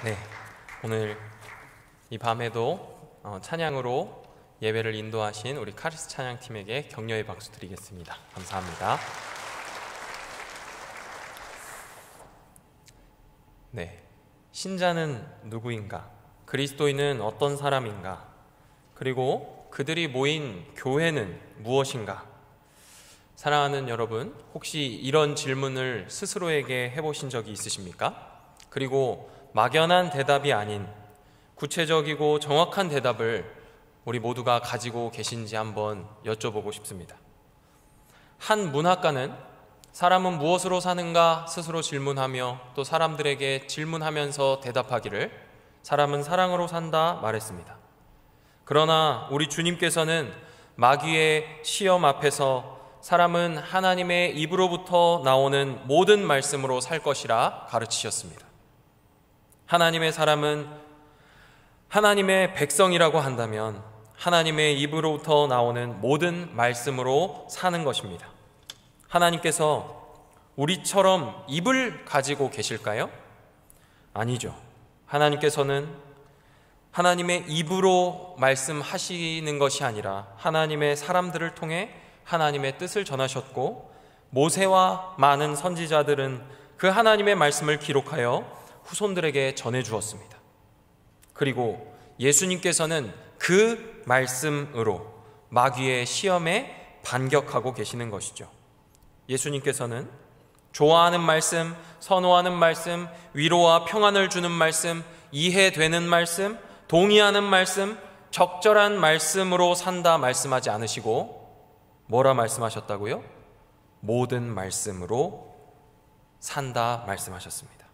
네, 오늘 이 밤에도 찬양으로 예배를 인도하신 우리 카리스 찬양팀에게 격려의 박수 드리겠습니다. 감사합니다. 네, 신자는 누구인가? 그리스도인은 어떤 사람인가? 그리고 그들이 모인 교회는 무엇인가? 사랑하는 여러분, 혹시 이런 질문을 스스로에게 해보신 적이 있으십니까? 그리고 막연한 대답이 아닌 구체적이고 정확한 대답을 우리 모두가 가지고 계신지 한번 여쭤보고 싶습니다. 한 문학가는 사람은 무엇으로 사는가 스스로 질문하며 또 사람들에게 질문하면서 대답하기를 사람은 사랑으로 산다 말했습니다. 그러나 우리 주님께서는 마귀의 시험 앞에서 사람은 하나님의 입으로부터 나오는 모든 말씀으로 살 것이라 가르치셨습니다. 하나님의 사람은 하나님의 백성이라고 한다면 하나님의 입으로부터 나오는 모든 말씀으로 사는 것입니다. 하나님께서 우리처럼 입을 가지고 계실까요? 아니죠. 하나님께서는 하나님의 입으로 말씀하시는 것이 아니라 하나님의 사람들을 통해 하나님의 뜻을 전하셨고, 모세와 많은 선지자들은 그 하나님의 말씀을 기록하여 후손들에게 전해주었습니다. 그리고 예수님께서는 그 말씀으로 마귀의 시험에 반격하고 계시는 것이죠. 예수님께서는 좋아하는 말씀, 선호하는 말씀, 위로와 평안을 주는 말씀, 이해되는 말씀, 동의하는 말씀, 적절한 말씀으로 산다 말씀하지 않으시고 뭐라 말씀하셨다고요? 모든 말씀으로 산다 말씀하셨습니다.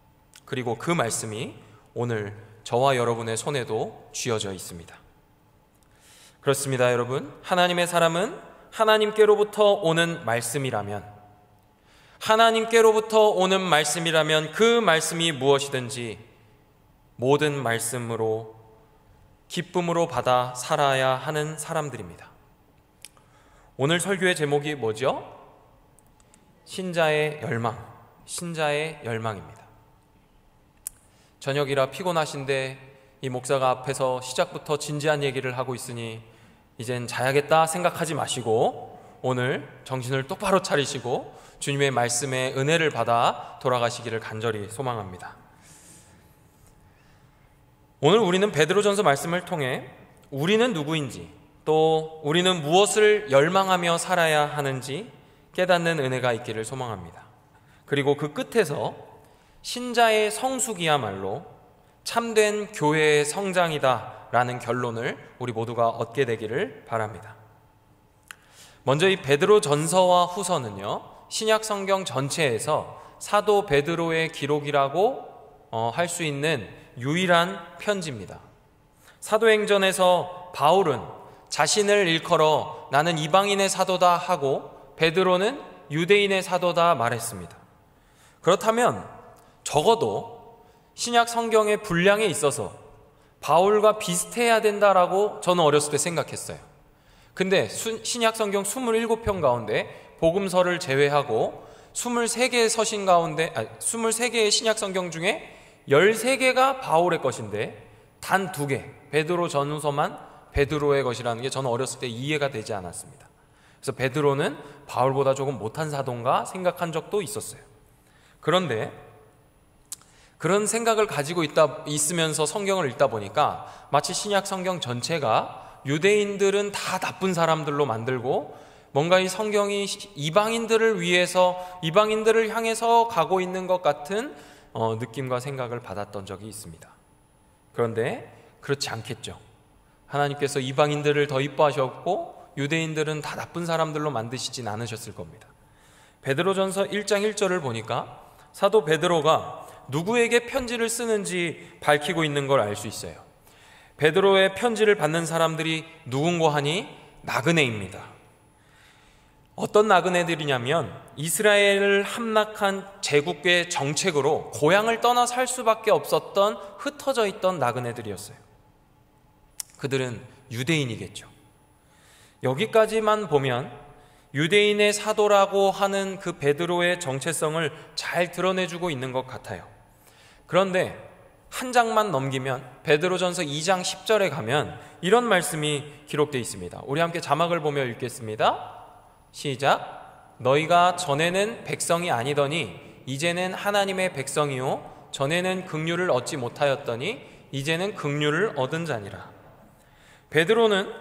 그리고 그 말씀이 오늘 저와 여러분의 손에도 쥐어져 있습니다. 그렇습니다, 여러분. 하나님의 사람은 하나님께로부터 오는 말씀이라면, 하나님께로부터 오는 말씀이라면 그 말씀이 무엇이든지 모든 말씀으로 기쁨으로 받아 살아야 하는 사람들입니다. 오늘 설교의 제목이 뭐죠? 신자의 열망, 신자의 열망입니다. 저녁이라 피곤하신데 이 목사가 앞에서 시작부터 진지한 얘기를 하고 있으니 이젠 자야겠다 생각하지 마시고 오늘 정신을 똑바로 차리시고 주님의 말씀에 은혜를 받아 돌아가시기를 간절히 소망합니다. 오늘 우리는 베드로전서 말씀을 통해 우리는 누구인지, 또 우리는 무엇을 열망하며 살아야 하는지 깨닫는 은혜가 있기를 소망합니다. 그리고 그 끝에서 신자의 성숙이야말로 참된 교회의 성장이다 라는 결론을 우리 모두가 얻게 되기를 바랍니다. 먼저 이 베드로전서와 후서는요, 신약 성경 전체에서 사도 베드로의 기록이라고 할 수 있는 유일한 편지입니다. 사도행전에서 바울은 자신을 일컬어 나는 이방인의 사도다 하고 베드로는 유대인의 사도다 말했습니다. 그렇다면 적어도 신약 성경의 분량에 있어서 바울과 비슷해야 된다라고 저는 어렸을 때 생각했어요. 근데 신약 성경 27편 가운데 복음서를 제외하고 23개의 서신 가운데 23개의 신약 성경 중에 13개가 바울의 것인데 단 2개, 베드로 전후서만 베드로의 것이라는 게 저는 어렸을 때 이해가 되지 않았습니다. 그래서 베드로는 바울보다 조금 못한 사도인가 생각한 적도 있었어요. 그런데 그런 생각을 가지고 있으면서 성경을 읽다 보니까 마치 신약 성경 전체가 유대인들은 다 나쁜 사람들로 만들고 뭔가 이 성경이 이방인들을 위해서, 이방인들을 향해서 가고 있는 것 같은 느낌과 생각을 받았던 적이 있습니다. 그런데 그렇지 않겠죠. 하나님께서 이방인들을 더 이뻐하셨고 유대인들은 다 나쁜 사람들로 만드시진 않으셨을 겁니다. 베드로전서 1장 1절을 보니까 사도 베드로가 누구에게 편지를 쓰는지 밝히고 있는 걸 알 수 있어요. 베드로의 편지를 받는 사람들이 누군고 하니 나그네입니다. 어떤 나그네들이냐면 이스라엘을 함락한 제국의 정책으로 고향을 떠나 살 수밖에 없었던 흩어져 있던 나그네들이었어요. 그들은 유대인이겠죠. 여기까지만 보면 유대인의 사도라고 하는 그 베드로의 정체성을 잘 드러내주고 있는 것 같아요. 그런데 한 장만 넘기면 베드로전서 2장 10절에 가면 이런 말씀이 기록되어 있습니다. 우리 함께 자막을 보며 읽겠습니다. 시작. 너희가 전에는 백성이 아니더니 이제는 하나님의 백성이요 전에는 긍휼을 얻지 못하였더니 이제는 긍휼을 얻은 자니라. 베드로는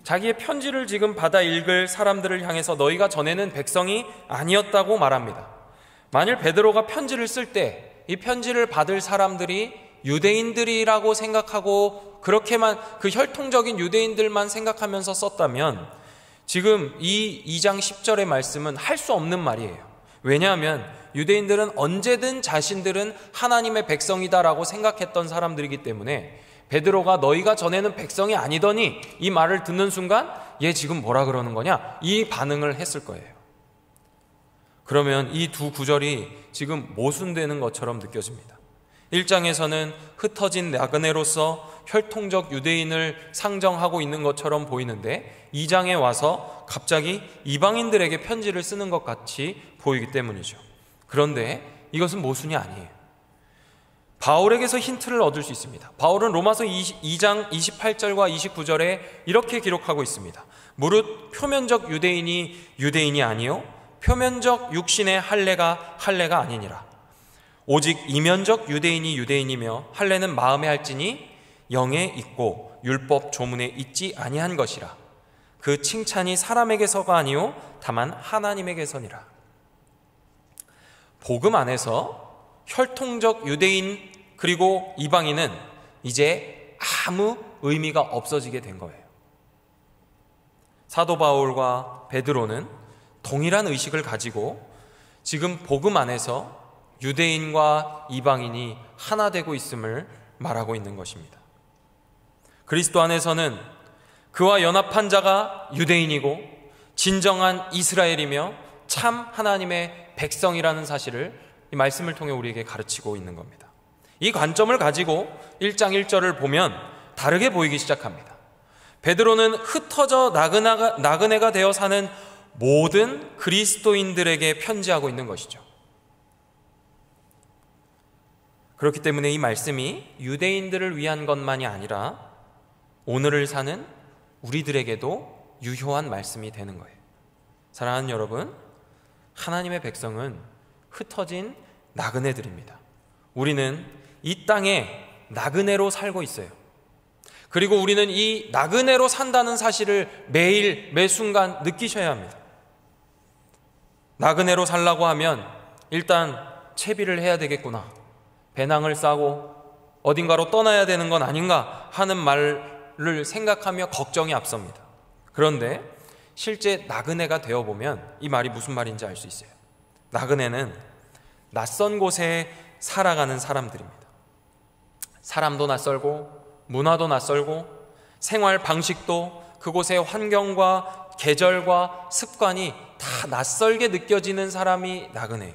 자기의 편지를 지금 받아 읽을 사람들을 향해서 너희가 전에는 백성이 아니었다고 말합니다. 만일 베드로가 편지를 쓸 때 이 편지를 받을 사람들이 유대인들이라고 생각하고 그렇게만 그 혈통적인 유대인들만 생각하면서 썼다면 지금 이 2장 10절의 말씀은 할 수 없는 말이에요. 왜냐하면 유대인들은 언제든 자신들은 하나님의 백성이다라고 생각했던 사람들이기 때문에 베드로가 너희가 전에는 백성이 아니더니 이 말을 듣는 순간 얘 지금 뭐라 그러는 거냐? 이 반응을 했을 거예요. 그러면 이 두 구절이 지금 모순되는 것처럼 느껴집니다. 1장에서는 흩어진 나그네로서 혈통적 유대인을 상정하고 있는 것처럼 보이는데 2장에 와서 갑자기 이방인들에게 편지를 쓰는 것 같이 보이기 때문이죠. 그런데 이것은 모순이 아니에요. 바울에게서 힌트를 얻을 수 있습니다. 바울은 로마서 2장 28절과 29절에 이렇게 기록하고 있습니다. 무릇 표면적 유대인이 유대인이 아니요 표면적 육신의 할례가 할례가 아니니라. 오직 이면적 유대인이 유대인이며 할례는 마음에 할지니 영에 있고 율법 조문에 있지 아니한 것이라. 그 칭찬이 사람에게서가 아니요 다만 하나님에게서니라. 복음 안에서 혈통적 유대인 그리고 이방인은 이제 아무 의미가 없어지게 된 거예요. 사도 바울과 베드로는 동일한 의식을 가지고 지금 복음 안에서 유대인과 이방인이 하나 되고 있음을 말하고 있는 것입니다. 그리스도 안에서는 그와 연합한 자가 유대인이고 진정한 이스라엘이며 참 하나님의 백성이라는 사실을 이 말씀을 통해 우리에게 가르치고 있는 겁니다. 이 관점을 가지고 1장 1절을 보면 다르게 보이기 시작합니다. 베드로는 흩어져 나그네가 되어 사는 모든 그리스도인들에게 편지하고 있는 것이죠. 그렇기 때문에 이 말씀이 유대인들을 위한 것만이 아니라 오늘을 사는 우리들에게도 유효한 말씀이 되는 거예요. 사랑하는 여러분, 하나님의 백성은 흩어진 나그네들입니다. 우리는 이 땅에 나그네로 살고 있어요. 그리고 우리는 이 나그네로 산다는 사실을 매일 매 순간 느끼셔야 합니다. 나그네로 살라고 하면 일단 채비를 해야 되겠구나, 배낭을 싸고 어딘가로 떠나야 되는 건 아닌가 하는 말을 생각하며 걱정이 앞섭니다. 그런데 실제 나그네가 되어보면 이 말이 무슨 말인지 알 수 있어요. 나그네는 낯선 곳에 살아가는 사람들입니다. 사람도 낯설고 문화도 낯설고 생활 방식도 그곳의 환경과 계절과 습관이 다 낯설게 느껴지는 사람이 나그네예요.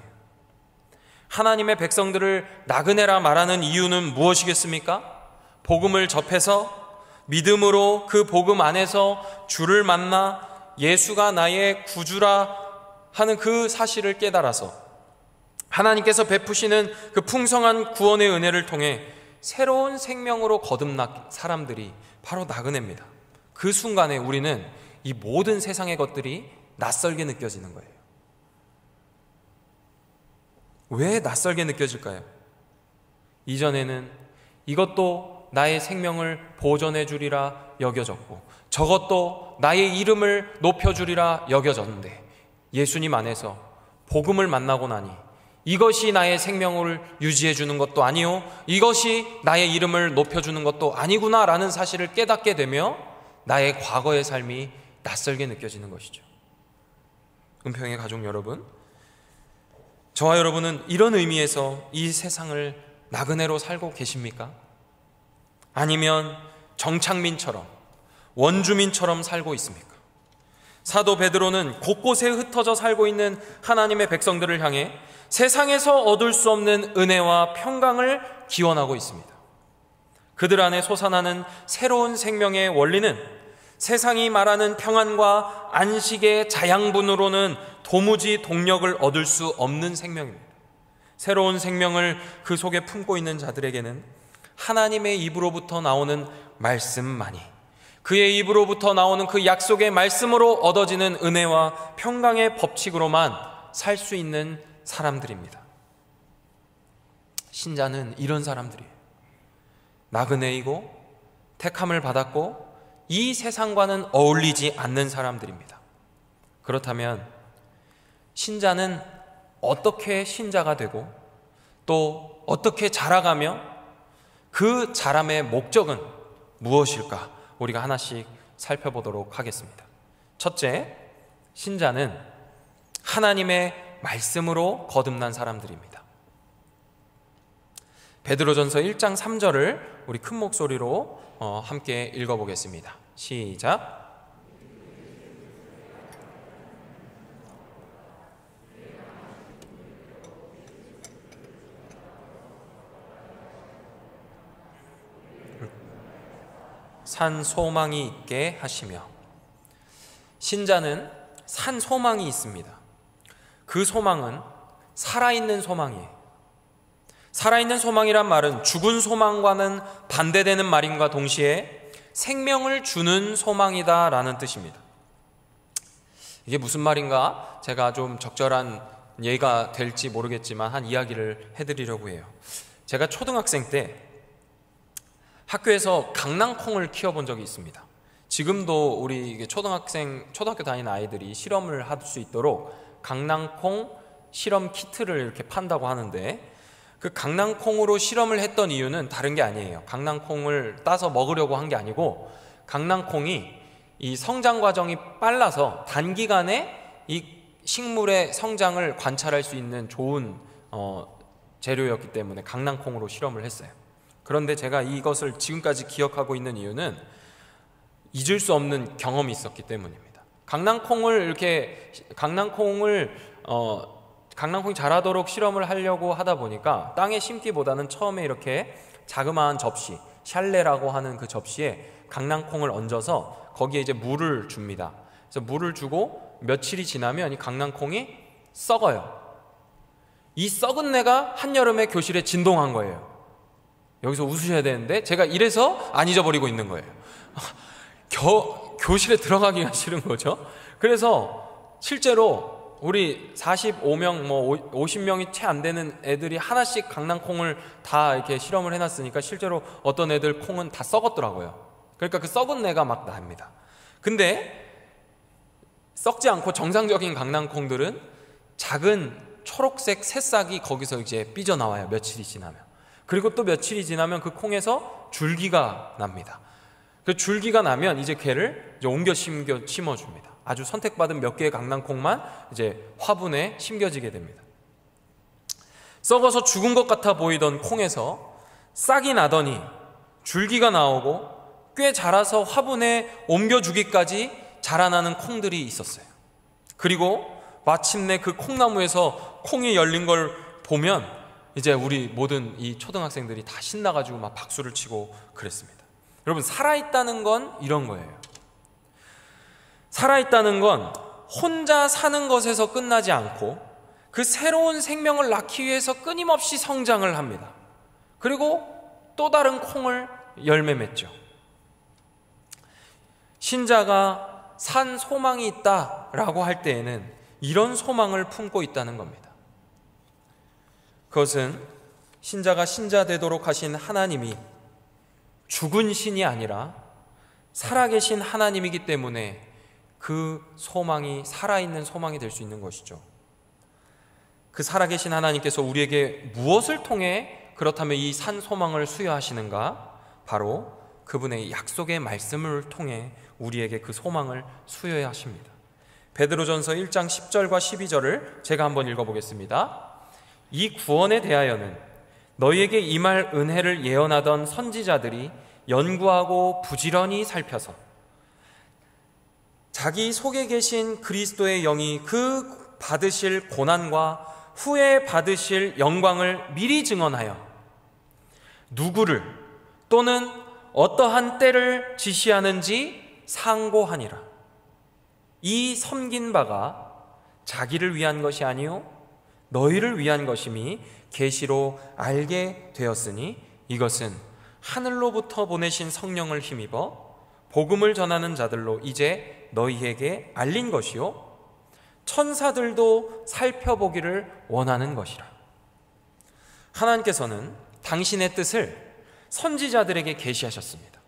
하나님의 백성들을 나그네라 말하는 이유는 무엇이겠습니까? 복음을 접해서 믿음으로 그 복음 안에서 주를 만나 예수가 나의 구주라 하는 그 사실을 깨달아서 하나님께서 베푸시는 그 풍성한 구원의 은혜를 통해 새로운 생명으로 거듭난 사람들이 바로 나그네입니다. 그 순간에 우리는 이 모든 세상의 것들이 낯설게 느껴지는 거예요. 왜 낯설게 느껴질까요? 이전에는 이것도 나의 생명을 보존해 주리라 여겨졌고 저것도 나의 이름을 높여주리라 여겨졌는데 예수님 안에서 복음을 만나고 나니 이것이 나의 생명을 유지해 주는 것도 아니요 이것이 나의 이름을 높여주는 것도 아니구나라는 사실을 깨닫게 되며 나의 과거의 삶이 낯설게 느껴지는 것이죠. 은평의 가족 여러분, 저와 여러분은 이런 의미에서 이 세상을 나그네로 살고 계십니까? 아니면 정착민처럼 원주민처럼 살고 있습니까? 사도 베드로는 곳곳에 흩어져 살고 있는 하나님의 백성들을 향해 세상에서 얻을 수 없는 은혜와 평강을 기원하고 있습니다. 그들 안에 솟아나는 새로운 생명의 원리는 세상이 말하는 평안과 안식의 자양분으로는 도무지 동력을 얻을 수 없는 생명입니다. 새로운 생명을 그 속에 품고 있는 자들에게는 하나님의 입으로부터 나오는 말씀만이, 그의 입으로부터 나오는 그 약속의 말씀으로 얻어지는 은혜와 평강의 법칙으로만 살 수 있는 사람들입니다. 신자는 이런 사람들이에요. 나그네이고 택함을 받았고 이 세상과는 어울리지 않는 사람들입니다. 그렇다면 신자는 어떻게 신자가 되고 또 어떻게 자라가며 그 자람의 목적은 무엇일까? 우리가 하나씩 살펴보도록 하겠습니다. 첫째, 신자는 하나님의 말씀으로 거듭난 사람들입니다. 베드로전서 1장 3절을 우리 큰 목소리로 함께 읽어보겠습니다. 시작. 산 소망이 있게 하시며. 신자는 산 소망이 있습니다. 그 소망은 살아있는 소망이에요. 살아있는 소망이란 말은 죽은 소망과는 반대되는 말임과 동시에 생명을 주는 소망이다 라는 뜻입니다. 이게 무슨 말인가? 제가 좀 적절한 예가 될지 모르겠지만 한 이야기를 해드리려고 해요. 제가 초등학생 때 학교에서 강낭콩을 키워본 적이 있습니다. 지금도 우리 초등학교 다니는 아이들이 실험을 할 수 있도록 강낭콩 실험 키트를 이렇게 판다고 하는데, 그 강낭콩으로 실험을 했던 이유는 다른 게 아니에요. 강낭콩을 따서 먹으려고 한 게 아니고, 강낭콩이 이 성장 과정이 빨라서 단기간에 이 식물의 성장을 관찰할 수 있는 좋은 재료였기 때문에 강낭콩으로 실험을 했어요. 그런데 제가 이것을 지금까지 기억하고 있는 이유는 잊을 수 없는 경험이 있었기 때문입니다. 강낭콩이 자라도록 실험을 하려고 하다 보니까 땅에 심기보다는 처음에 이렇게 자그마한 접시, 샬레라고 하는 그 접시에 강낭콩을 얹어서 거기에 이제 물을 줍니다. 그래서 물을 주고 며칠이 지나면 이 강낭콩이 썩어요. 이 썩은 내가 한여름에 교실에 진동한 거예요. 여기서 웃으셔야 되는데 제가 이래서 안 잊어버리고 있는 거예요. 교실에 들어가기가 싫은 거죠. 그래서 실제로 우리 45명, 50명이 채 안 되는 애들이 하나씩 강낭콩을 다 이렇게 실험을 해놨으니까 실제로 어떤 애들 콩은 다 썩었더라고요. 그러니까 그 썩은 내가 막 납니다. 근데 썩지 않고 정상적인 강낭콩들은 작은 초록색 새싹이 거기서 이제 삐져나와요. 며칠이 지나면. 그리고 또 며칠이 지나면 그 콩에서 줄기가 납니다. 그 줄기가 나면 이제 걔를 이제 옮겨 심어줍니다. 아주 선택받은 몇 개의 강낭콩만 이제 화분에 심겨지게 됩니다. 썩어서 죽은 것 같아 보이던 콩에서 싹이 나더니 줄기가 나오고 꽤 자라서 화분에 옮겨주기까지 자라나는 콩들이 있었어요. 그리고 마침내 그 콩나무에서 콩이 열린 걸 보면 이제 우리 모든 이 초등학생들이 다 신나가지고 막 박수를 치고 그랬습니다. 여러분, 살아있다는 건 이런 거예요. 살아있다는 건 혼자 사는 것에서 끝나지 않고 그 새로운 생명을 낳기 위해서 끊임없이 성장을 합니다. 그리고 또 다른 콩을 열매 맺죠. 신자가 산 소망이 있다라고 할 때에는 이런 소망을 품고 있다는 겁니다. 그것은 신자가 신자 되도록 하신 하나님이 죽은 신이 아니라 살아계신 하나님이기 때문에 그 소망이 살아있는 소망이 될 수 있는 것이죠. 그 살아계신 하나님께서 우리에게 무엇을 통해 그렇다면 이 산 소망을 수여하시는가? 바로 그분의 약속의 말씀을 통해 우리에게 그 소망을 수여해야 하십니다. 베드로전서 1장 10절과 12절을 제가 한번 읽어보겠습니다. 이 구원에 대하여는 너희에게 임할 은혜를 예언하던 선지자들이 연구하고 부지런히 살펴서 자기 속에 계신 그리스도의 영이 그 받으실 고난과 후에 받으실 영광을 미리 증언하여 누구를 또는 어떠한 때를 지시하는지 상고하니라. 이 섬긴 바가 자기를 위한 것이 아니요 너희를 위한 것임이 계시로 알게 되었으니 이것은 하늘로부터 보내신 성령을 힘입어 복음을 전하는 자들로 이제 너희에게 알린 것이요 천사들도 살펴보기를 원하는 것이라. 하나님께서는 당신의 뜻을 선지자들에게 계시하셨습니다.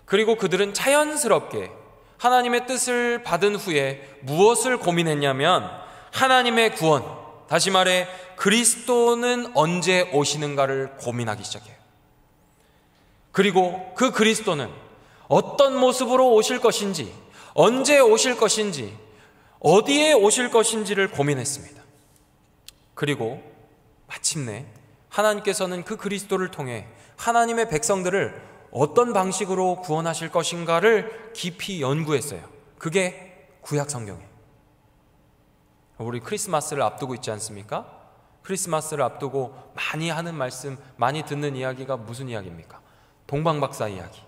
그리고 그들은 자연스럽게 하나님의 뜻을 받은 후에 무엇을 고민했냐면 하나님의 구원, 다시 말해 그리스도는 언제 오시는가를 고민하기 시작해요. 그리고 그 그리스도는 어떤 모습으로 오실 것인지, 언제 오실 것인지, 어디에 오실 것인지를 고민했습니다. 그리고 마침내 하나님께서는 그 그리스도를 통해 하나님의 백성들을 어떤 방식으로 구원하실 것인가를 깊이 연구했어요. 그게 구약 성경이에요. 우리 크리스마스를 앞두고 있지 않습니까? 크리스마스를 앞두고 많이 하는 말씀, 많이 듣는 이야기가 무슨 이야기입니까? 동방박사 이야기.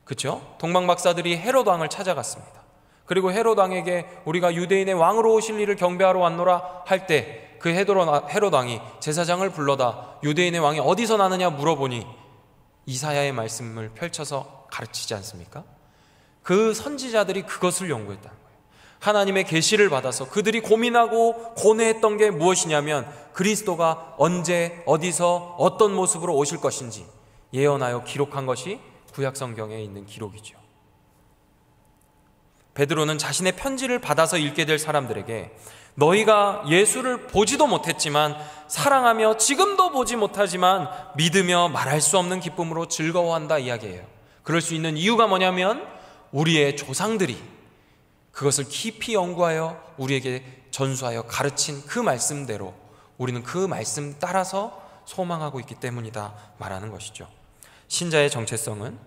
그렇죠? 동방박사들이 헤롯 왕을 찾아갔습니다. 그리고 헤롯 왕에게 우리가 유대인의 왕으로 오실 일을 경배하러 왔노라 할 때 그 헤롯 왕이 제사장을 불러다 유대인의 왕이 어디서 나느냐 물어보니 이사야의 말씀을 펼쳐서 가르치지 않습니까? 그 선지자들이 그것을 연구했다는 거예요. 하나님의 계시를 받아서 그들이 고민하고 고뇌했던 게 무엇이냐면 그리스도가 언제 어디서 어떤 모습으로 오실 것인지 예언하여 기록한 것이 구약 성경에 있는 기록이죠. 베드로는 자신의 편지를 받아서 읽게 될 사람들에게 너희가 예수를 보지도 못했지만 사랑하며 지금도 보지 못하지만 믿으며 말할 수 없는 기쁨으로 즐거워한다 이야기해요. 그럴 수 있는 이유가 뭐냐면 우리의 조상들이 그것을 깊이 연구하여 우리에게 전수하여 가르친 그 말씀대로 우리는 그 말씀 따라서 소망하고 있기 때문이다 말하는 것이죠. 신자의 정체성은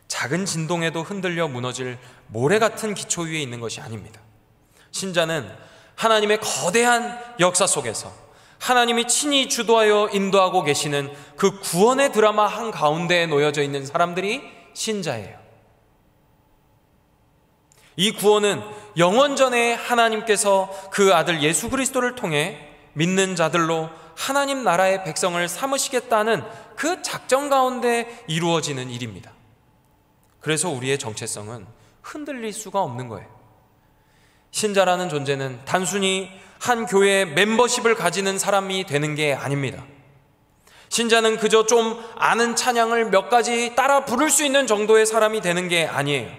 작은 진동에도 흔들려 무너질 모래 같은 기초 위에 있는 것이 아닙니다. 신자는 하나님의 거대한 역사 속에서 하나님이 친히 주도하여 인도하고 계시는 그 구원의 드라마 한가운데에 놓여져 있는 사람들이 신자예요. 이 구원은 영원전에 하나님께서 그 아들 예수 그리스도를 통해 믿는 자들로 하나님 나라의 백성을 삼으시겠다는 그 작정 가운데 이루어지는 일입니다. 그래서 우리의 정체성은 흔들릴 수가 없는 거예요. 신자라는 존재는 단순히 한 교회의 멤버십을 가지는 사람이 되는 게 아닙니다. 신자는 그저 좀 아는 찬양을 몇 가지 따라 부를 수 있는 정도의 사람이 되는 게 아니에요.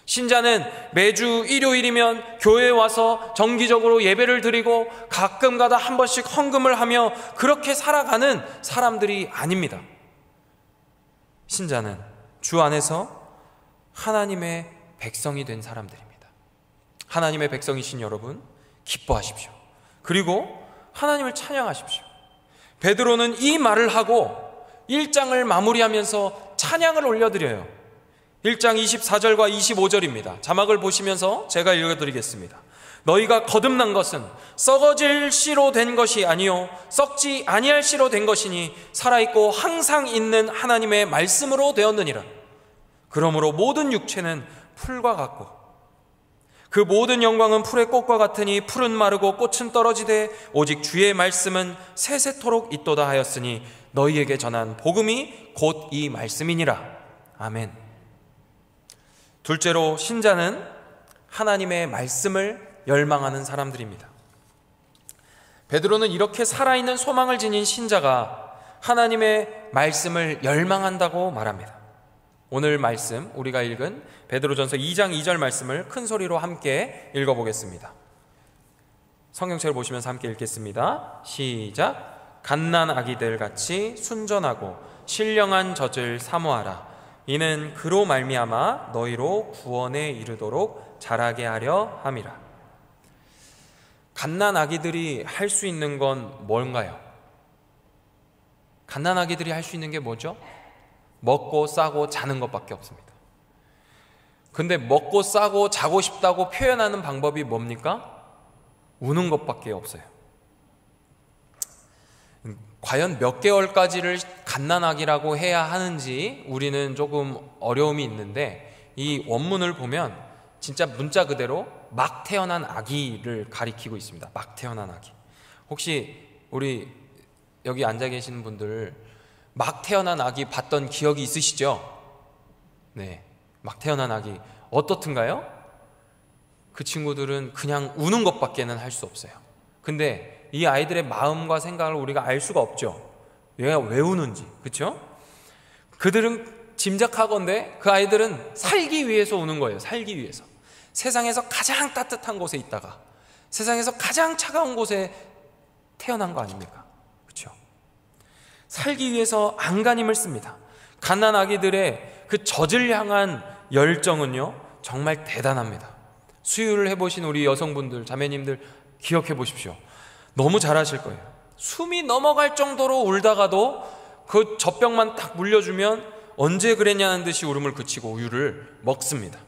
신자는 매주 일요일이면 교회에 와서 정기적으로 예배를 드리고 가끔가다 한 번씩 헌금을 하며 그렇게 살아가는 사람들이 아닙니다. 신자는 주 안에서 하나님의 백성이 된 사람들입니다. 하나님의 백성이신 여러분, 기뻐하십시오. 그리고 하나님을 찬양하십시오. 베드로는 이 말을 하고 1장을 마무리하면서 찬양을 올려드려요. 1장 24절과 25절입니다. 자막을 보시면서 제가 읽어드리겠습니다. 너희가 거듭난 것은 썩어질 씨로 된 것이 아니요 썩지 아니할 씨로 된 것이니 살아있고 항상 있는 하나님의 말씀으로 되었느니라. 그러므로 모든 육체는 풀과 같고 그 모든 영광은 풀의 꽃과 같으니 풀은 마르고 꽃은 떨어지되 오직 주의 말씀은 세세토록 있도다 하였으니 너희에게 전한 복음이 곧 이 말씀이니라. 아멘. 둘째로 신자는 하나님의 말씀을 열망하는 사람들입니다. 베드로는 이렇게 살아있는 소망을 지닌 신자가 하나님의 말씀을 열망한다고 말합니다. 오늘 말씀 우리가 읽은 베드로전서 2장 2절 말씀을 큰 소리로 함께 읽어보겠습니다. 성경책을 보시면서 함께 읽겠습니다. 시작. 갓난 아기들 같이 순전하고 신령한 젖을 사모하라. 이는 그로 말미암아 너희로 구원에 이르도록 자라게 하려 함이라. 갓난 아기들이 할 수 있는 건 뭔가요? 갓난 아기들이 할 수 있는 게 뭐죠? 먹고 싸고 자는 것밖에 없습니다. 근데 먹고 싸고 자고 싶다고 표현하는 방법이 뭡니까? 우는 것밖에 없어요. 과연 몇 개월까지를 갓난아기라고 해야 하는지 우리는 조금 어려움이 있는데 이 원문을 보면 진짜 문자 그대로 막 태어난 아기를 가리키고 있습니다. 막 태어난 아기. 혹시 우리 여기 앉아 계시는 분들 막 태어난 아기 봤던 기억이 있으시죠? 네, 막 태어난 아기 어떻든가요? 그 친구들은 그냥 우는 것밖에는 할 수 없어요. 근데 이 아이들의 마음과 생각을 우리가 알 수가 없죠. 얘가 왜 우는지, 그렇죠? 그들은 짐작하건대 그 아이들은 살기 위해서 우는 거예요. 살기 위해서. 세상에서 가장 따뜻한 곳에 있다가 세상에서 가장 차가운 곳에 태어난 거 아닙니까? 그렇죠? 살기 위해서 안간힘을 씁니다. 갓난 아기들의 그 젖을 향한 열정은요 정말 대단합니다. 수유를 해보신 우리 여성분들, 자매님들 기억해 보십시오. 너무 잘하실 거예요. 숨이 넘어갈 정도로 울다가도 그 젖병만 딱 물려주면 언제 그랬냐는 듯이 울음을 그치고 우유를 먹습니다.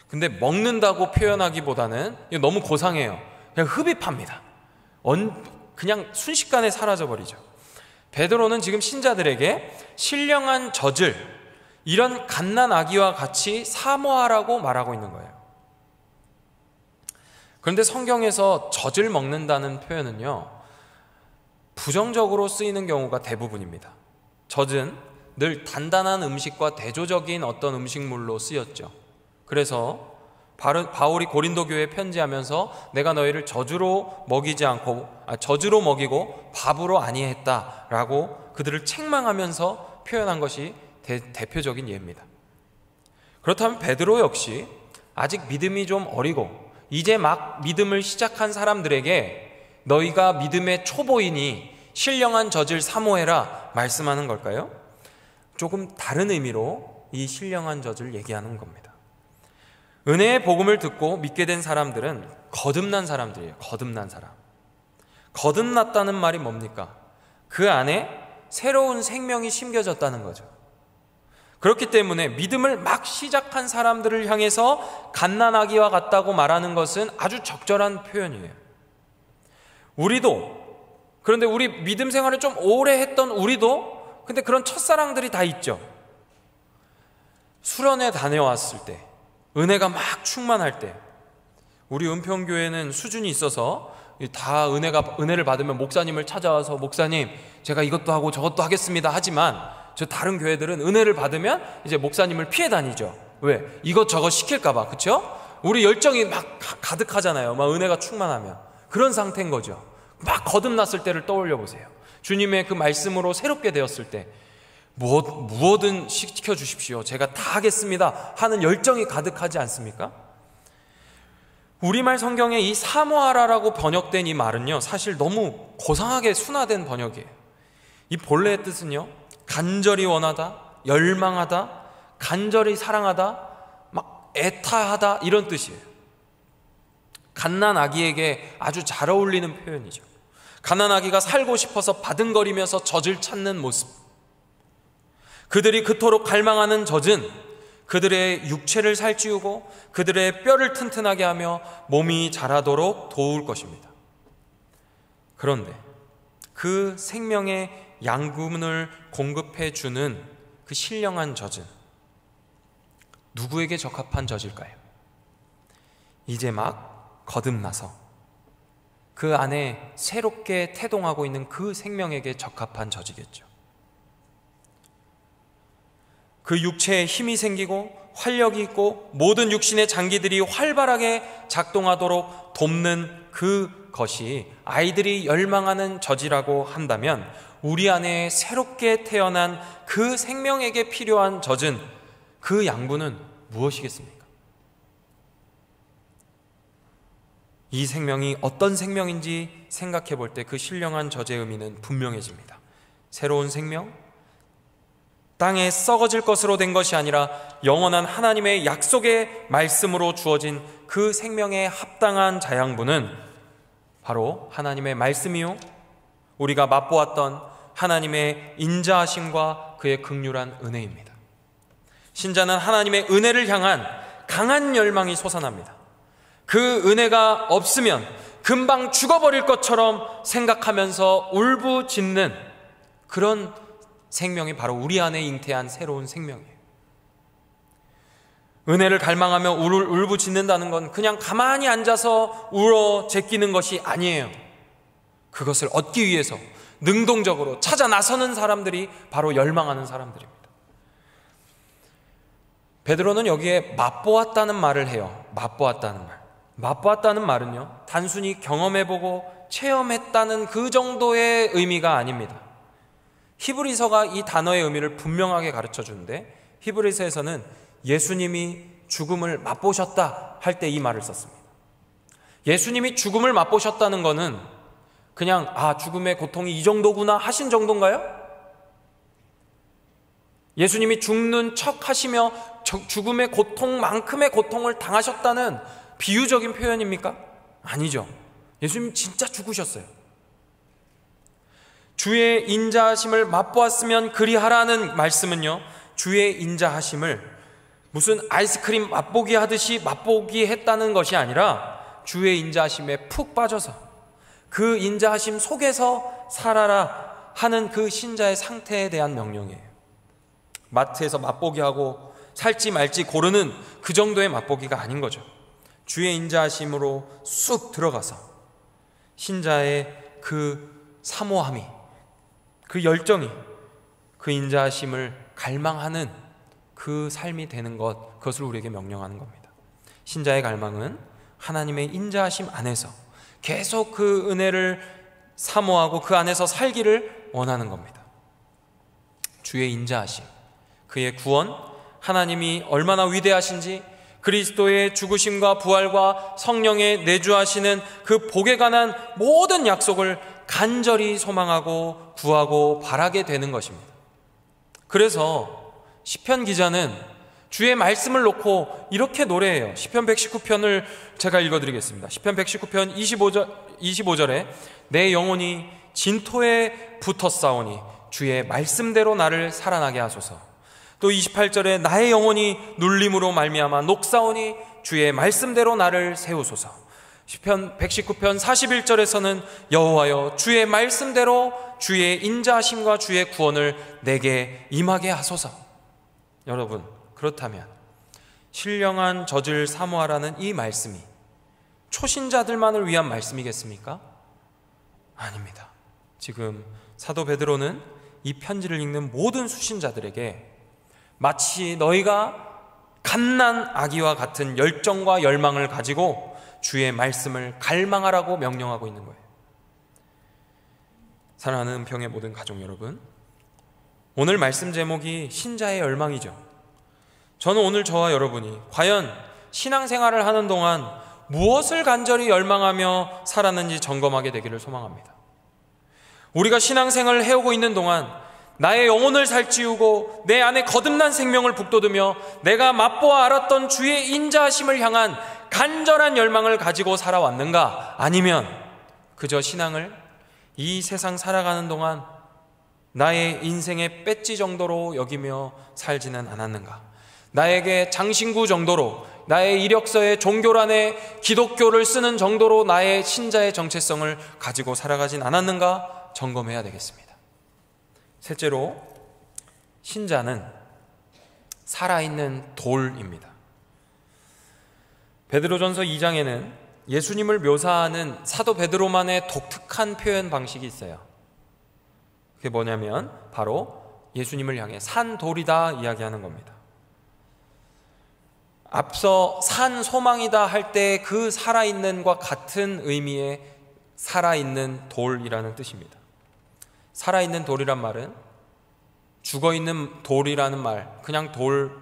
근데 먹는다고 표현하기보다는 너무 고상해요. 그냥 흡입합니다. 그냥 순식간에 사라져버리죠. 베드로는 지금 신자들에게 신령한 젖을 이런 갓난 아기와 같이 사모하라고 말하고 있는 거예요. 그런데 성경에서 젖을 먹는다는 표현은요 부정적으로 쓰이는 경우가 대부분입니다. 젖은 늘 단단한 음식과 대조적인 어떤 음식물로 쓰였죠. 그래서 바울이 고린도 교회에 편지하면서 내가 너희를 저주로 먹이고 밥으로 아니했다라고 그들을 책망하면서 표현한 것이 대표적인 예입니다. 그렇다면 베드로 역시 아직 믿음이 좀 어리고 이제 막 믿음을 시작한 사람들에게 너희가 믿음의 초보이니 신령한 젖을 사모해라 말씀하는 걸까요? 조금 다른 의미로 이 신령한 젖을 얘기하는 겁니다. 은혜의 복음을 듣고 믿게 된 사람들은 거듭난 사람들이에요. 거듭난 사람. 거듭났다는 말이 뭡니까? 그 안에 새로운 생명이 심겨졌다는 거죠. 그렇기 때문에 믿음을 막 시작한 사람들을 향해서 갓난아기와 같다고 말하는 것은 아주 적절한 표현이에요. 그런데 우리 믿음 생활을 좀 오래 했던 우리도 근데 그런 첫사랑들이 다 있죠. 수련회 다녀왔을 때, 은혜가 막 충만할 때, 우리 은평교회는 수준이 있어서 다 은혜를 받으면 목사님을 찾아와서 목사님 제가 이것도 하고 저것도 하겠습니다 하지만 저 다른 교회들은 은혜를 받으면 이제 목사님을 피해 다니죠. 왜? 이것저것 시킬까봐. 그렇죠? 우리 열정이 막 가득하잖아요. 막 은혜가 충만하면 그런 상태인 거죠. 막 거듭났을 때를 떠올려 보세요. 주님의 그 말씀으로 새롭게 되었을 때 무엇든 시켜주십시오. 제가 다 하겠습니다 하는 열정이 가득하지 않습니까? 우리말 성경에 이 사모하라라고 번역된 이 말은요 사실 너무 고상하게 순화된 번역이에요. 이 본래의 뜻은요 간절히 원하다, 열망하다, 간절히 사랑하다, 막 애타하다 이런 뜻이에요. 갓난 아기에게 아주 잘 어울리는 표현이죠. 갓난 아기가 살고 싶어서 바둥거리면서 젖을 찾는 모습. 그들이 그토록 갈망하는 젖은 그들의 육체를 살찌우고 그들의 뼈를 튼튼하게 하며 몸이 자라도록 도울 것입니다. 그런데 그 생명의 양분을 공급해 주는 그 신령한 젖은 누구에게 적합한 젖일까요? 이제 막 거듭나서 그 안에 새롭게 태동하고 있는 그 생명에게 적합한 젖이겠죠. 그 육체에 힘이 생기고 활력이 있고 모든 육신의 장기들이 활발하게 작동하도록 돕는 그것이 아이들이 열망하는 젖이라고 한다면 우리 안에 새롭게 태어난 그 생명에게 필요한 젖은 그 양분은 무엇이겠습니까? 이 생명이 어떤 생명인지 생각해 볼 때 그 신령한 젖의 의미는 분명해집니다. 새로운 생명, 땅에 썩어질 것으로 된 것이 아니라 영원한 하나님의 약속의 말씀으로 주어진 그 생명에 합당한 자양분은 바로 하나님의 말씀이요 우리가 맛보았던 하나님의 인자하심과 그의 긍휼한 은혜입니다. 신자는 하나님의 은혜를 향한 강한 열망이 솟아납니다. 그 은혜가 없으면 금방 죽어버릴 것처럼 생각하면서 울부짖는 그런 생명이 바로 우리 안에 잉태한 새로운 생명이에요. 은혜를 갈망하며 울부짖는다는 건 그냥 가만히 앉아서 울어 제끼는 것이 아니에요. 그것을 얻기 위해서 능동적으로 찾아 나서는 사람들이 바로 열망하는 사람들입니다. 베드로는 여기에 맛보았다는 말을 해요. 맛보았다는 말. 맛보았다는 말은요, 단순히 경험해보고 체험했다는 그 정도의 의미가 아닙니다. 히브리서가 이 단어의 의미를 분명하게 가르쳐 주는데, 히브리서에서는 예수님이 죽음을 맛보셨다 할 때 이 말을 썼습니다. 예수님이 죽음을 맛보셨다는 것은 그냥 죽음의 고통이 이 정도구나 하신 정도인가요? 예수님이 죽는 척 하시며 죽음의 고통만큼의 고통을 당하셨다는 비유적인 표현입니까? 아니죠. 예수님 진짜 죽으셨어요. 주의 인자하심을 맛보았으면 그리하라는 말씀은요, 주의 인자하심을 무슨 아이스크림 맛보기 하듯이 맛보기 했다는 것이 아니라 주의 인자하심에 푹 빠져서 그 인자하심 속에서 살아라 하는 그 신자의 상태에 대한 명령이에요. 마트에서 맛보기 하고 살지 말지 고르는 그 정도의 맛보기가 아닌 거죠. 주의 인자하심으로 쑥 들어가서 신자의 그 사모함이, 그 열정이 그 인자하심을 갈망하는 그 삶이 되는 것, 그것을 우리에게 명령하는 겁니다. 신자의 갈망은 하나님의 인자하심 안에서 계속 그 은혜를 사모하고 그 안에서 살기를 원하는 겁니다. 주의 인자하심, 그의 구원, 하나님이 얼마나 위대하신지, 그리스도의 죽으심과 부활과 성령의 내주하시는 그 복에 관한 모든 약속을 간절히 소망하고 구하고 바라게 되는 것입니다. 그래서 시편 기자는 주의 말씀을 놓고 이렇게 노래해요. 시편 119편을 제가 읽어드리겠습니다. 시편 119편 25절에 내 영혼이 진토에 붙었사오니 주의 말씀대로 나를 살아나게 하소서. 또 28절에 나의 영혼이 눌림으로 말미암아 녹사오니 주의 말씀대로 나를 세우소서. 시편 119편 41절에서는 여호와여 주의 말씀대로 주의 인자하심과 주의 구원을 내게 임하게 하소서. 여러분, 그렇다면 신령한 젖을 사모하라는 이 말씀이 초신자들만을 위한 말씀이겠습니까? 아닙니다. 지금 사도 베드로는 이 편지를 읽는 모든 수신자들에게 마치 너희가 갓난 아기와 같은 열정과 열망을 가지고 주의 말씀을 갈망하라고 명령하고 있는 거예요. 사랑하는 은평의 모든 가족 여러분, 오늘 말씀 제목이 신자의 열망이죠. 저는 오늘 저와 여러분이 과연 신앙생활을 하는 동안 무엇을 간절히 열망하며 살았는지 점검하게 되기를 소망합니다. 우리가 신앙생활을 해오고 있는 동안 나의 영혼을 살찌우고 내 안에 거듭난 생명을 북돋으며 내가 맛보아 알았던 주의 인자하심을 향한 간절한 열망을 가지고 살아왔는가? 아니면 그저 신앙을 이 세상 살아가는 동안 나의 인생의 배지 정도로 여기며 살지는 않았는가? 나에게 장신구 정도로, 나의 이력서에 종교란에 기독교를 쓰는 정도로 나의 신자의 정체성을 가지고 살아가진 않았는가 점검해야 되겠습니다. 셋째로, 신자는 살아있는 돌입니다. 베드로전서 2장에는 예수님을 묘사하는 사도 베드로만의 독특한 표현 방식이 있어요. 그게 뭐냐면 바로 예수님을 향해 산 돌이다 이야기하는 겁니다. 앞서 산 소망이다 할 때 그 살아있는과 같은 의미의 살아있는 돌이라는 뜻입니다. 살아있는 돌이란 말은 죽어있는 돌이라는 말, 그냥 돌,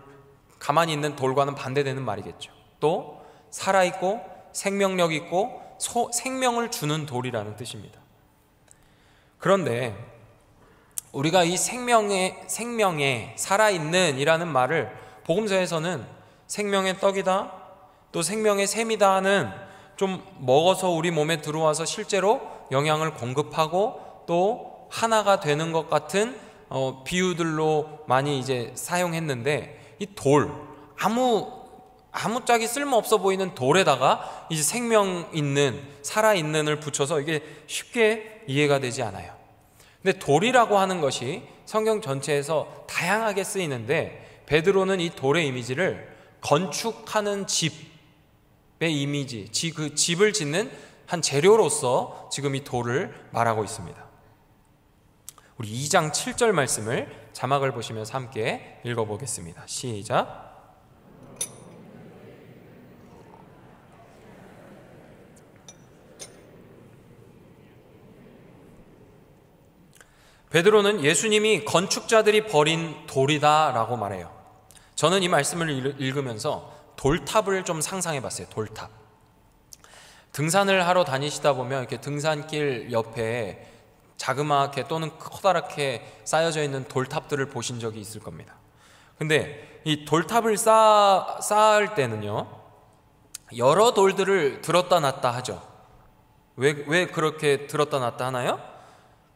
가만히 있는 돌과는 반대되는 말이겠죠. 또 살아있고 생명력 있고 생명을 주는 돌이라는 뜻입니다. 그런데 우리가 이 생명에 살아있는 이라는 말을 복음서에서는 생명의 떡이다, 또 생명의 샘이다 하는 좀 먹어서 우리 몸에 들어와서 실제로 영양을 공급하고 또 하나가 되는 것 같은 비유들로 많이 이제 사용했는데, 이 돌, 아무짝에 쓸모없어 보이는 돌에다가 이제 생명 있는, 살아있는을 붙여서 이게 쉽게 이해가 되지 않아요. 근데 돌이라고 하는 것이 성경 전체에서 다양하게 쓰이는데, 베드로는 이 돌의 이미지를 건축하는 집의 이미지, 그 집을 짓는 한 재료로서 지금 이 돌을 말하고 있습니다. 우리 2장 7절 말씀을 자막을 보시면서 함께 읽어보겠습니다. 시작. 베드로는 예수님이 건축자들이 버린 돌이다 라고 말해요. 저는 이 말씀을 읽으면서 돌탑을 좀 상상해 봤어요. 돌탑. 등산을 하러 다니시다 보면 이렇게 등산길 옆에 자그마하게 또는 커다랗게 쌓여져 있는 돌탑들을 보신 적이 있을 겁니다. 근데 이 돌탑을 쌓을 때는요, 여러 돌들을 들었다 놨다 하죠. 왜 그렇게 들었다 놨다 하나요?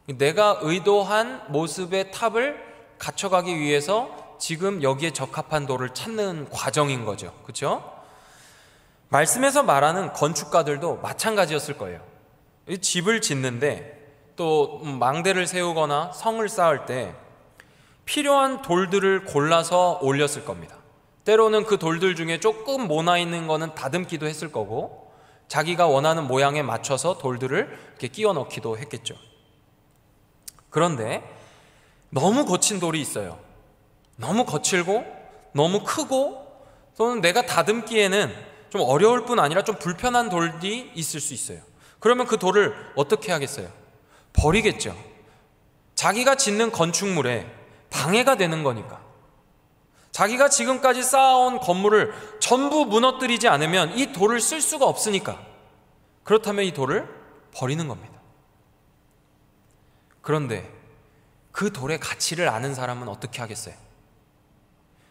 내가 의도한 모습의 탑을 갖춰가기 위해서 지금 여기에 적합한 돌을 찾는 과정인 거죠. 그렇죠? 말씀에서 말하는 건축가들도 마찬가지였을 거예요. 집을 짓는데 또 망대를 세우거나 성을 쌓을 때 필요한 돌들을 골라서 올렸을 겁니다. 때로는 그 돌들 중에 조금 모나 있는 거는 다듬기도 했을 거고, 자기가 원하는 모양에 맞춰서 돌들을 이렇게 끼워 넣기도 했겠죠. 그런데 너무 거친 돌이 있어요. 너무 거칠고 너무 크고 또는 내가 다듬기에는 좀 어려울 뿐 아니라 좀 불편한 돌이 있을 수 있어요. 그러면 그 돌을 어떻게 하겠어요? 버리겠죠. 자기가 짓는 건축물에 방해가 되는 거니까. 자기가 지금까지 쌓아온 건물을 전부 무너뜨리지 않으면 이 돌을 쓸 수가 없으니까. 그렇다면 이 돌을 버리는 겁니다. 그런데 그 돌의 가치를 아는 사람은 어떻게 하겠어요?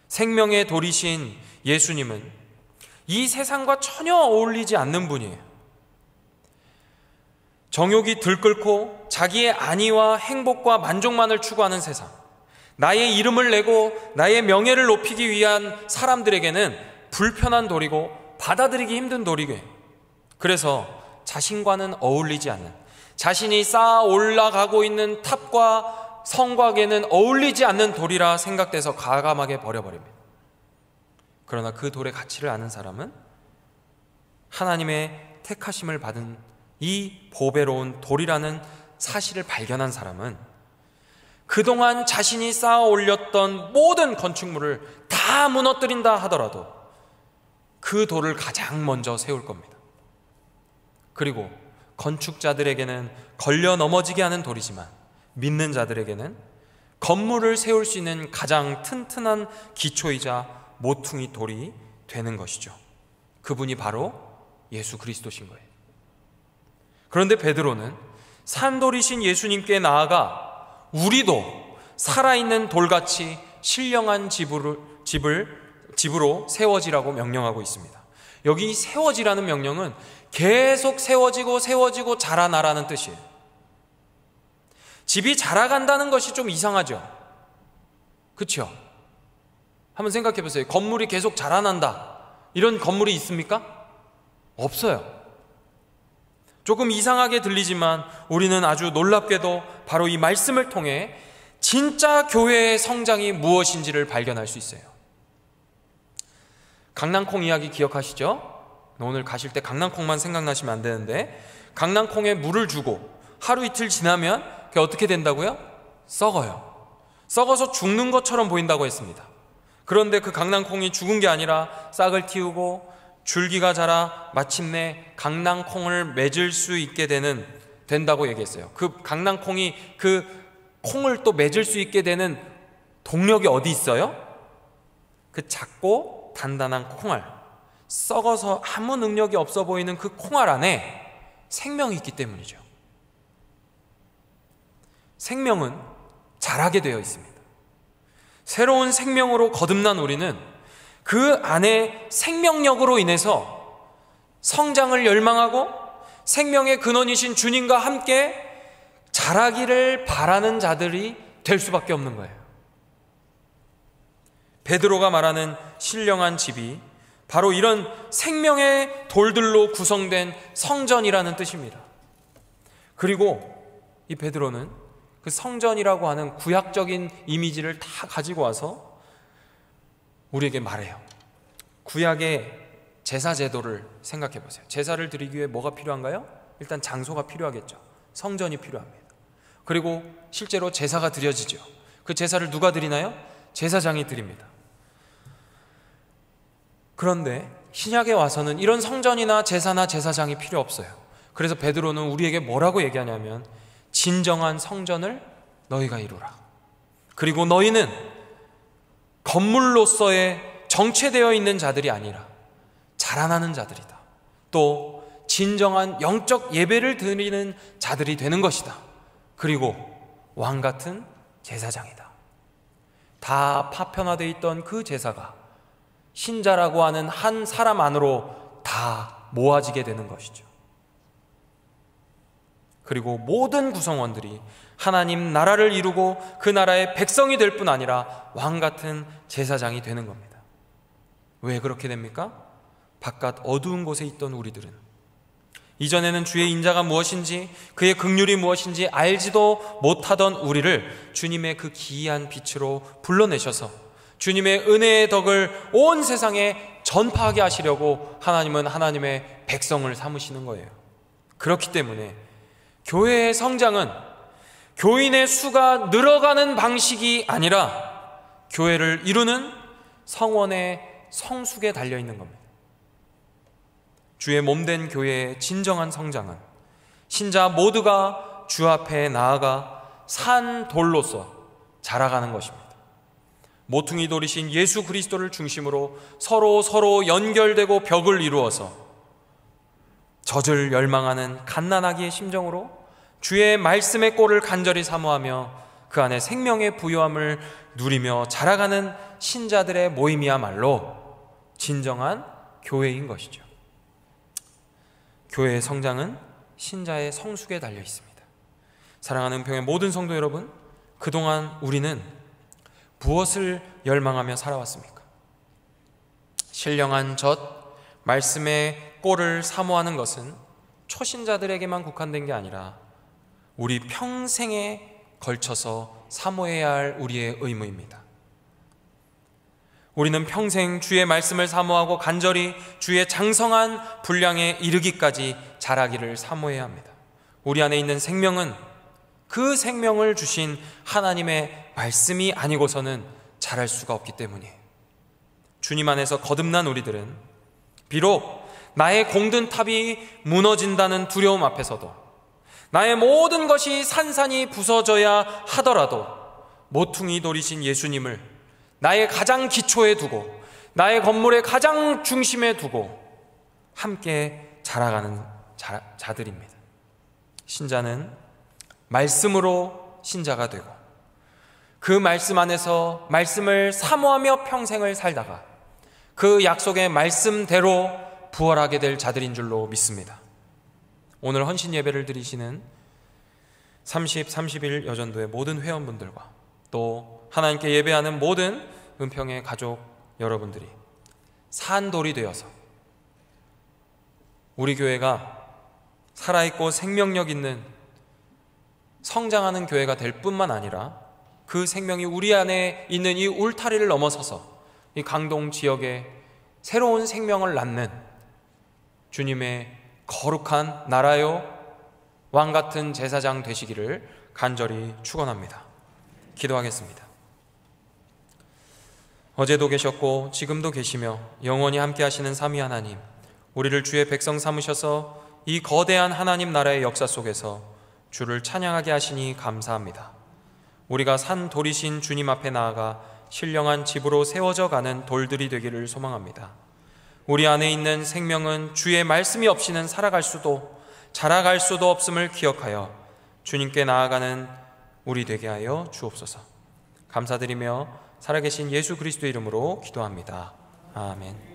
생명의 돌이신 예수님은 이 세상과 전혀 어울리지 않는 분이에요. 정욕이 들끓고 자기의 안위와 행복과 만족만을 추구하는 세상, 나의 이름을 내고 나의 명예를 높이기 위한 사람들에게는 불편한 돌이고 받아들이기 힘든 돌이게, 그래서 자신과는 어울리지 않는, 자신이 쌓아 올라가고 있는 탑과 성곽에는 어울리지 않는 돌이라 생각돼서 과감하게 버려버립니다. 그러나 그 돌의 가치를 아는 사람은 하나님의 택하심을 받은 이 보배로운 돌이라는 사실을 발견한 사람은 그동안 자신이 쌓아 올렸던 모든 건축물을 다 무너뜨린다 하더라도 그 돌을 가장 먼저 세울 겁니다. 그리고 건축자들에게는 걸려 넘어지게 하는 돌이지만 믿는 자들에게는 건물을 세울 수 있는 가장 튼튼한 기초이자 모퉁이 돌이 되는 것이죠. 그분이 바로 예수 그리스도신 거예요. 그런데 베드로는 산돌이신 예수님께 나아가 우리도 살아있는 돌같이 신령한 집으로 세워지라고 명령하고 있습니다. 여기 세워지라는 명령은 계속 세워지고 자라나라는 뜻이에요. 집이 자라간다는 것이 좀 이상하죠? 그렇죠? 한번 생각해 보세요. 건물이 계속 자라난다, 이런 건물이 있습니까? 없어요. 조금 이상하게 들리지만 우리는 아주 놀랍게도 바로 이 말씀을 통해 진짜 교회의 성장이 무엇인지를 발견할 수 있어요. 강낭콩 이야기 기억하시죠? 오늘 가실 때 강낭콩만 생각나시면 안 되는데, 강낭콩에 물을 주고 하루 이틀 지나면 그게 어떻게 된다고요? 썩어요. 썩어서 죽는 것처럼 보인다고 했습니다. 그런데 그 강낭콩이 죽은 게 아니라 싹을 틔우고 줄기가 자라 마침내 강낭콩을 맺을 수 있게 된다고 얘기했어요. 그 강낭콩이 그 콩을 또 맺을 수 있게 되는 동력이 어디 있어요? 그 작고 단단한 콩알, 썩어서 아무 능력이 없어 보이는 그 콩알 안에 생명이 있기 때문이죠. 생명은 자라게 되어 있습니다. 새로운 생명으로 거듭난 우리는 그 안에 생명력으로 인해서 성장을 열망하고 생명의 근원이신 주님과 함께 자라기를 바라는 자들이 될 수밖에 없는 거예요. 베드로가 말하는 신령한 집이 바로 이런 생명의 돌들로 구성된 성전이라는 뜻입니다. 그리고 이 베드로는 그 성전이라고 하는 구약적인 이미지를 다 가지고 와서 우리에게 말해요. 구약의 제사 제도를 생각해 보세요. 제사를 드리기 위해 뭐가 필요한가요? 일단 장소가 필요하겠죠. 성전이 필요합니다. 그리고 실제로 제사가 드려지죠. 그 제사를 누가 드리나요? 제사장이 드립니다. 그런데 신약에 와서는 이런 성전이나 제사나 제사장이 필요 없어요. 그래서 베드로는 우리에게 뭐라고 얘기하냐면 진정한 성전을 너희가 이루라. 그리고 너희는 건물로서의 정체되어 있는 자들이 아니라 자라나는 자들이다. 또 진정한 영적 예배를 드리는 자들이 되는 것이다. 그리고 왕같은 제사장이다. 다 파편화되어 있던 그 제사가 신자라고 하는 한 사람 안으로 다 모아지게 되는 것이죠. 그리고 모든 구성원들이 하나님 나라를 이루고 그 나라의 백성이 될 뿐 아니라 왕같은 제사장이 되는 겁니다. 왜 그렇게 됩니까? 바깥 어두운 곳에 있던 우리들은 이전에는 주의 인자가 무엇인지 그의 긍휼이 무엇인지 알지도 못하던 우리를 주님의 그 기이한 빛으로 불러내셔서 주님의 은혜의 덕을 온 세상에 전파하게 하시려고 하나님은 하나님의 백성을 삼으시는 거예요. 그렇기 때문에 교회의 성장은 교인의 수가 늘어가는 방식이 아니라 교회를 이루는 성원의 성숙에 달려있는 겁니다. 주의 몸된 교회의 진정한 성장은 신자 모두가 주 앞에 나아가 산 돌로서 자라가는 것입니다. 모퉁이 돌이신 예수 그리스도를 중심으로 서로 연결되고 벽을 이루어서 젖을 열망하는 갓난아기의 심정으로 주의 말씀의 꼴을 간절히 사모하며 그 안에 생명의 부요함을 누리며 자라가는 신자들의 모임이야말로 진정한 교회인 것이죠. 교회의 성장은 신자의 성숙에 달려 있습니다. 사랑하는 은평의 모든 성도 여러분, 그동안 우리는 무엇을 열망하며 살아왔습니까? 신령한 젖, 말씀의 꼴을 사모하는 것은 초신자들에게만 국한된 게 아니라 우리 평생에 걸쳐서 사모해야 할 우리의 의무입니다. 우리는 평생 주의 말씀을 사모하고 간절히 주의 장성한 분량에 이르기까지 자라기를 사모해야 합니다. 우리 안에 있는 생명은 그 생명을 주신 하나님의 말씀이 아니고서는 자랄 수가 없기 때문이에요. 주님 안에서 거듭난 우리들은 비록 나의 공든 탑이 무너진다는 두려움 앞에서도, 나의 모든 것이 산산이 부서져야 하더라도 모퉁이 돌이신 예수님을 나의 가장 기초에 두고 나의 건물의 가장 중심에 두고 함께 자라가는 자들입니다. 신자는 말씀으로 신자가 되고 그 말씀 안에서 말씀을 사모하며 평생을 살다가 그 약속의 말씀대로 부활하게 될 자들인 줄로 믿습니다. 오늘 헌신 예배를 드리시는 30-31 여전도의 모든 회원분들과 또 하나님께 예배하는 모든 은평의 가족 여러분들이 산돌이 되어서 우리 교회가 살아있고 생명력 있는 성장하는 교회가 될 뿐만 아니라 그 생명이 우리 안에 있는 이 울타리를 넘어서서 이 강동 지역에 새로운 생명을 낳는 주님의 거룩한 나라요 왕같은 제사장 되시기를 간절히 축원합니다. 기도하겠습니다. 어제도 계셨고 지금도 계시며 영원히 함께 하시는 삼위 하나님, 우리를 주의 백성 삼으셔서 이 거대한 하나님 나라의 역사 속에서 주를 찬양하게 하시니 감사합니다. 우리가 산 돌이신 주님 앞에 나아가 신령한 집으로 세워져 가는 돌들이 되기를 소망합니다. 우리 안에 있는 생명은 주의 말씀이 없이는 살아갈 수도 자라갈 수도 없음을 기억하여 주님께 나아가는 우리 되게 하여 주옵소서. 감사드리며 살아계신 예수 그리스도의 이름으로 기도합니다. 아멘.